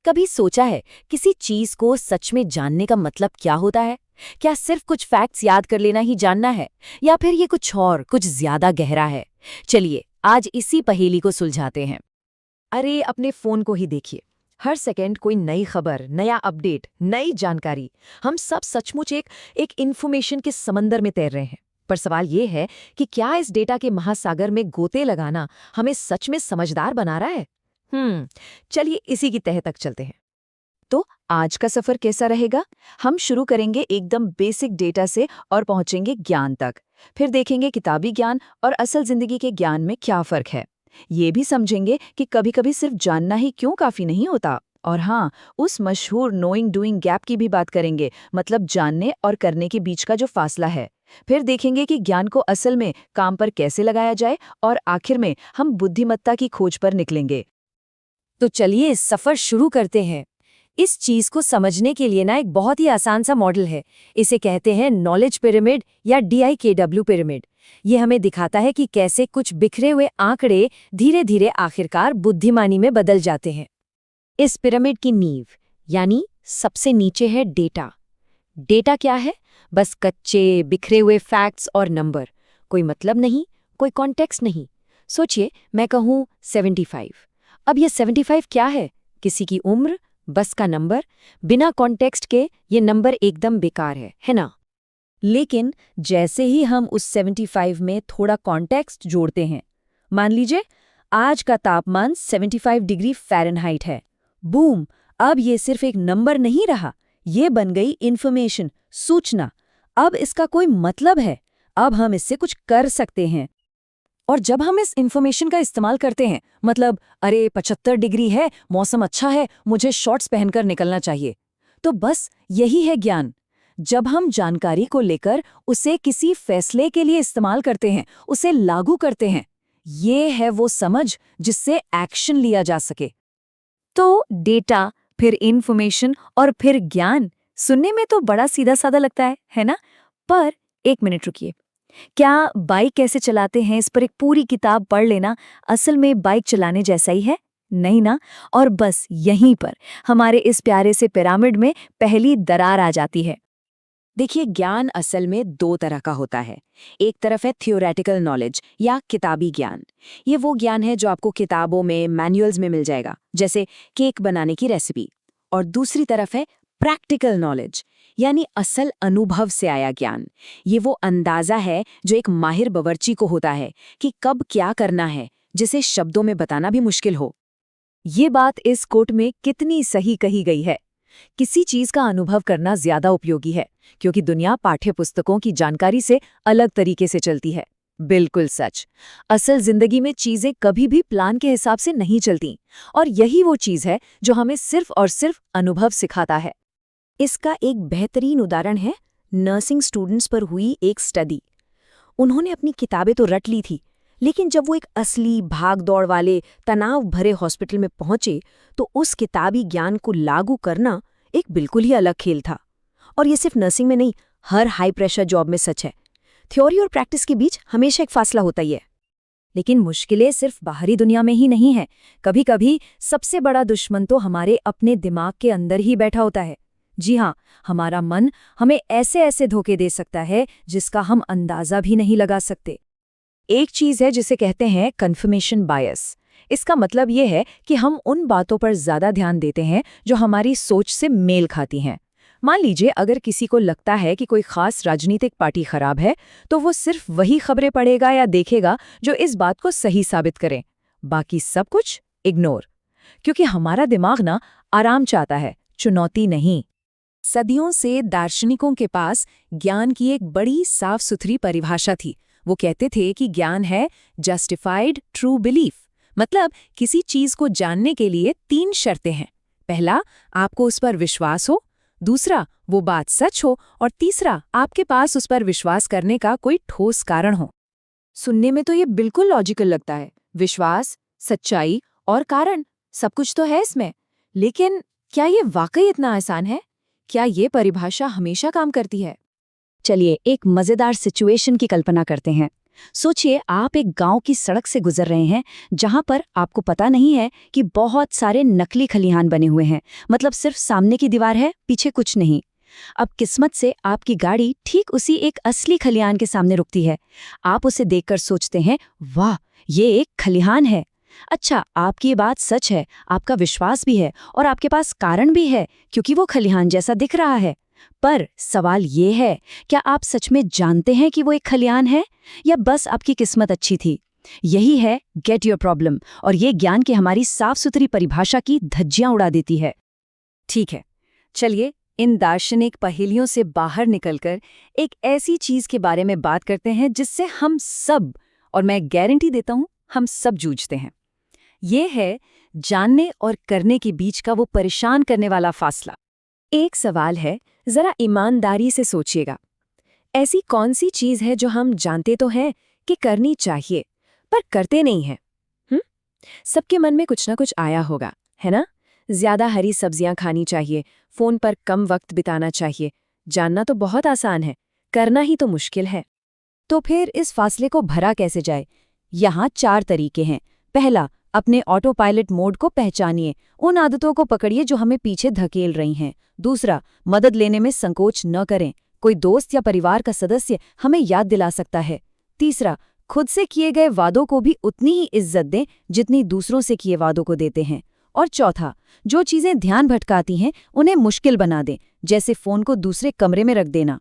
कभी सोचा है किसी चीज को सच में जानने का मतलब क्या होता है? क्या सिर्फ कुछ फैक्ट्स याद कर लेना ही जानना है, या फिर ये कुछ और, कुछ ज्यादा गहरा है? चलिए आज इसी पहेली को सुलझाते हैं। अरे अपने फोन को ही देखिए। हर सेकंड कोई नई खबर, नया अपडेट, नई जानकारी। हम सब सचमुच एक इंफॉर्मेशन के समंदर में तैर रहे हैं। पर सवाल ये है कि क्या इस डेटा के महासागर में गोते लगाना हमें सच में समझदार बना रहा है? चलिए इसी की तह तक चलते हैं। तो आज का सफर कैसा रहेगा? हम शुरू करेंगे एकदम बेसिक डेटा से और पहुंचेंगे ज्ञान तक। फिर देखेंगे किताबी ज्ञान और असल जिंदगी के ज्ञान में क्या फर्क है। ये भी समझेंगे कि कभी-कभी सिर्फ जानना ही क्यों काफी नहीं होता। और हाँ, उस मशहूर नोइंग डूइंग गैप की भी बात करेंगे, मतलब जानने और करने के बीच का जो फासला है। फिर देखेंगे कि ज्ञान को असल में काम पर कैसे लगाया जाए, और आखिर में हम बुद्धिमत्ता की खोज पर निकलेंगे। तो चलिए इस सफर शुरू करते हैं। इस चीज को समझने के लिए ना एक बहुत ही आसान सा मॉडल है। इसे कहते हैं नॉलेज पिरामिड या DIKW पिरामिड। ये हमें दिखाता है कि कैसे कुछ बिखरे हुए आंकड़े धीरे धीरे आखिरकार बुद्धिमानी में बदल जाते हैं। इस पिरामिड की नींव यानी सबसे नीचे है डेटा। डेटा क्या है? बस कच्चे बिखरे हुए फैक्ट्स और नंबर। कोई मतलब नहीं, कोई कॉन्टेक्स्ट नहीं। सोचिए, मैं कहूँ 75। अब ये 75 क्या है? किसी की उम्र, बस का नंबर। बिना कॉन्टेक्स्ट के ये नंबर एकदम बेकार है ना? लेकिन जैसे ही हम उस 75 में थोड़ा कॉन्टेक्स्ट जोड़ते हैं, मान लीजिए आज का तापमान 75 डिग्री फ़ारेनहाइट है। बूम! अब ये सिर्फ एक नंबर नहीं रहा, ये बन गई इन्फॉर्मेशन, सूचना। अब इसका कोई मतलब है। अब हम इससे कुछ कर सकते हैं। और जब हम इस इन्फॉर्मेशन का इस्तेमाल करते हैं, मतलब अरे 75 डिग्री है, मौसम अच्छा है, मुझे शॉर्ट्स पहनकर निकलना चाहिए, तो बस यही है ज्ञान। जब हम जानकारी को लेकर उसे किसी फैसले के लिए इस्तेमाल करते हैं, उसे लागू करते हैं, ये है वो समझ जिससे एक्शन लिया जा सके। तो डेटा, फिर इन्फॉर्मेशन और फिर ज्ञान। सुनने में तो बड़ा सीधा साधा लगता है ना? पर एक मिनट रुकिए। क्या बाइक कैसे चलाते हैं इस पर एक पूरी किताब पढ़ लेना असल में बाइक चलाने जैसा ही है? नहीं ना। और बस यहीं पर हमारे इस प्यारे से पिरामिड में पहली दरार आ जाती है। देखिए, ज्ञान असल में दो तरह का होता है। एक तरफ है थियोरेटिकल नॉलेज या किताबी ज्ञान। ये वो ज्ञान है जो आपको किताबों में, मैनुअल्स में मिल जाएगा, जैसे केक बनाने की रेसिपी। और दूसरी तरफ है प्रैक्टिकल नॉलेज, यानी असल अनुभव से आया ज्ञान। ये वो अंदाजा है जो एक माहिर बावर्ची को होता है कि कब क्या करना है, जिसे शब्दों में बताना भी मुश्किल हो। ये बात इस कोट में कितनी सही कही गई है। किसी चीज का अनुभव करना ज्यादा उपयोगी है, क्योंकि दुनिया पाठ्यपुस्तकों की जानकारी से अलग तरीके से चलती है। बिल्कुल सच। असल जिंदगी में चीजें कभी भी प्लान के हिसाब से नहीं चलती, और यही वो चीज है जो हमें सिर्फ और सिर्फ अनुभव सिखाता है। इसका एक बेहतरीन उदाहरण है नर्सिंग स्टूडेंट्स पर हुई एक स्टडी। उन्होंने अपनी किताबें तो रट ली थी, लेकिन जब वो एक असली भाग-दौड़ वाले तनाव भरे हॉस्पिटल में पहुंचे, तो उस किताबी ज्ञान को लागू करना एक बिल्कुल ही अलग खेल था। और ये सिर्फ नर्सिंग में नहीं, हर हाई प्रेशर जॉब में सच है। थ्योरी और प्रैक्टिस के बीच हमेशा एक फासला होता ही है। लेकिन मुश्किलें सिर्फ बाहरी दुनिया में ही नहीं है। कभी-कभी सबसे बड़ा दुश्मन तो हमारे अपने दिमाग के अंदर ही बैठा होता है। जी हाँ, हमारा मन हमें ऐसे ऐसे धोखे दे सकता है जिसका हम अंदाजा भी नहीं लगा सकते। एक चीज है जिसे कहते हैं कन्फर्मेशन बायस। इसका मतलब ये है कि हम उन बातों पर ज्यादा ध्यान देते हैं जो हमारी सोच से मेल खाती हैं। मान लीजिए, अगर किसी को लगता है कि कोई खास राजनीतिक पार्टी खराब है, तो वो सिर्फ वही खबरें पढ़ेगा या देखेगा जो इस बात को सही साबित करें। बाकी सब कुछ इग्नोर। क्योंकि हमारा दिमाग ना आराम चाहता है, चुनौती नहीं। सदियों से दार्शनिकों के पास ज्ञान की एक बड़ी साफ सुथरी परिभाषा थी। वो कहते थे कि ज्ञान है जस्टिफाइड ट्रू बिलीफ। मतलब किसी चीज को जानने के लिए 3 शर्तें हैं। पहला, आपको उस पर विश्वास हो। दूसरा, वो बात सच हो। और तीसरा, आपके पास उस पर विश्वास करने का कोई ठोस कारण हो। सुनने में तो ये बिल्कुल लॉजिकल लगता है। विश्वास, सच्चाई और कारण, सब कुछ तो है इसमें। लेकिन क्या ये वाकई इतना आसान है? क्या ये परिभाषा हमेशा काम करती है? चलिए एक मजेदार सिचुएशन की कल्पना करते हैं। सोचिए आप एक गांव की सड़क से गुजर रहे हैं जहां पर आपको पता नहीं है कि बहुत सारे नकली खलिहान बने हुए हैं। मतलब सिर्फ सामने की दीवार है, पीछे कुछ नहीं। अब किस्मत से आपकी गाड़ी ठीक उसी एक असली खलिहान के सामने रुकती है। आप उसे देखकर सोचते हैं, वाह, ये एक खलिहान है। अच्छा, आपकी ये बात सच है, आपका विश्वास भी है और आपके पास कारण भी है, क्योंकि वो खलिहान जैसा दिख रहा है। पर सवाल ये है, क्या आप सच में जानते हैं कि वो एक खलिहान है या बस आपकी किस्मत अच्छी थी? यही है गेट योर प्रॉब्लम, और ये ज्ञान की हमारी साफ सुथरी परिभाषा की धज्जियां उड़ा देती है। ठीक है, चलिए इन दार्शनिक पहेलियों से बाहर निकलकर एक ऐसी चीज के बारे में बात करते हैं जिससे हम सब, और मैं गारंटी देता हूं हम सब, जूझते हैं। ये है जानने और करने के बीच का वो परेशान करने वाला फासला। एक सवाल है, जरा ईमानदारी से सोचिएगा। ऐसी कौन सी चीज है जो हम जानते तो हैं कि करनी चाहिए पर करते नहीं हैं? सबके मन में कुछ ना कुछ आया होगा, है ना? ज्यादा हरी सब्जियां खानी चाहिए, फोन पर कम वक्त बिताना चाहिए। जानना तो बहुत आसान है, करना ही तो मुश्किल है। तो फिर इस फासले को भरा कैसे जाए? यहाँ 4 तरीके हैं। पहला, अपने ऑटो पायलट मोड को पहचानिए, उन आदतों को पकड़िए जो हमें पीछे धकेल रही हैं। दूसरा, मदद लेने में संकोच न करें, कोई दोस्त या परिवार का सदस्य हमें याद दिला सकता है। तीसरा, खुद से किए गए वादों को भी उतनी ही इज्जत दें जितनी दूसरों से किए वादों को देते हैं। और चौथा, जो चीजें ध्यान भटकाती हैं उन्हें मुश्किल बना दें, जैसे फोन को दूसरे कमरे में रख देना।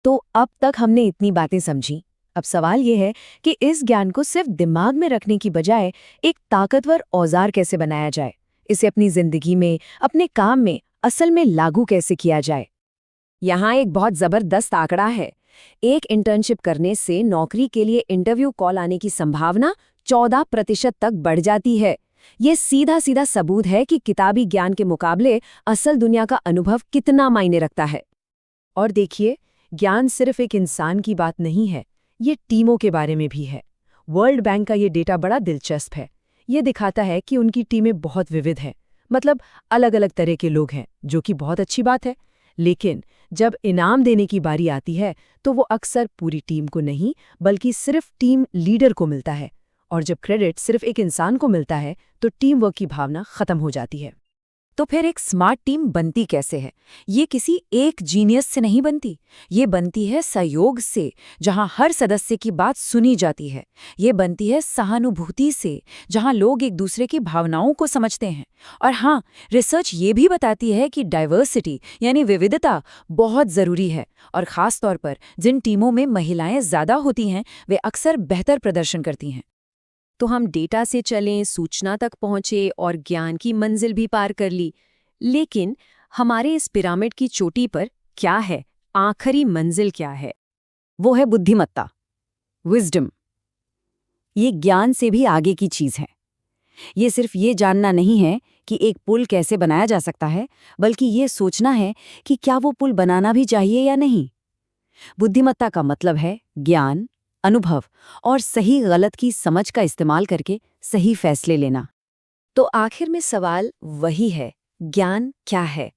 तो अब तक हमने इतनी बातें समझी। अब सवाल ये है कि इस ज्ञान को सिर्फ दिमाग में रखने की बजाय एक ताकतवर औजार कैसे बनाया जाए, इसे अपनी जिंदगी में, अपने काम में असल में लागू कैसे किया जाए। यहाँ एक बहुत जबरदस्त आंकड़ा है। एक इंटर्नशिप करने से नौकरी के लिए इंटरव्यू कॉल आने की संभावना 14% तक बढ़ जाती है। ये सीधा सीधा सबूत है कि किताबी ज्ञान के मुकाबले असल दुनिया का अनुभव कितना मायने रखता है। और देखिए, ज्ञान सिर्फ एक इंसान की बात नहीं है, ये टीमों के बारे में भी है। वर्ल्ड बैंक का ये डेटा बड़ा दिलचस्प है। ये दिखाता है कि उनकी टीमें बहुत विविध हैं, मतलब अलग अलग तरह के लोग हैं, जो कि बहुत अच्छी बात है। लेकिन जब इनाम देने की बारी आती है तो वो अक्सर पूरी टीम को नहीं बल्कि सिर्फ टीम लीडर को मिलता है। और जब क्रेडिट सिर्फ एक इंसान को मिलता है तो टीम वर्क की भावना खत्म हो जाती है। तो फिर एक स्मार्ट टीम बनती कैसे है? ये किसी एक जीनियस से नहीं बनती, ये बनती है सहयोग से, जहां हर सदस्य की बात सुनी जाती है। ये बनती है सहानुभूति से, जहां लोग एक दूसरे की भावनाओं को समझते हैं। और हाँ, रिसर्च ये भी बताती है कि डाइवर्सिटी यानी विविधता बहुत ज़रूरी है, और ख़ास तौर पर जिन टीमों में महिलाएं ज़्यादा होती हैं वे अक्सर बेहतर प्रदर्शन करती हैं। तो हम डेटा से चलें, सूचना तक पहुंचे और ज्ञान की मंजिल भी पार कर ली। लेकिन हमारे इस पिरामिड की चोटी पर क्या है? आखिरी मंजिल क्या है? वो है बुद्धिमत्ता, विजडम। ये ज्ञान से भी आगे की चीज है। ये सिर्फ ये जानना नहीं है कि एक पुल कैसे बनाया जा सकता है, बल्कि ये सोचना है कि क्या वो पुल बनाना भी चाहिए या नहीं। बुद्धिमत्ता का मतलब है ज्ञान, अनुभव और सही गलत की समझ का इस्तेमाल करके सही फैसले लेना। तो आखिर में सवाल वही है, ज्ञान क्या है?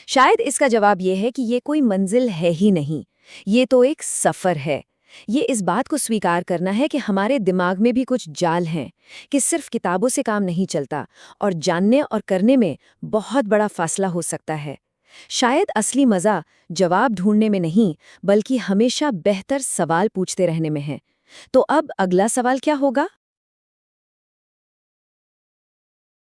शायद इसका जवाब ये है कि ये कोई मंजिल है ही नहीं, ये तो एक सफर है। ये इस बात को स्वीकार करना है कि हमारे दिमाग में भी कुछ जाल हैं, कि सिर्फ किताबों से काम नहीं चलता और जानने और करने में बहुत बड़ा फासला हो सकता है। शायद असली मजा जवाब ढूंढने में नहीं, बल्कि हमेशा बेहतर सवाल पूछते रहने में है। तो अब अगला सवाल क्या होगा?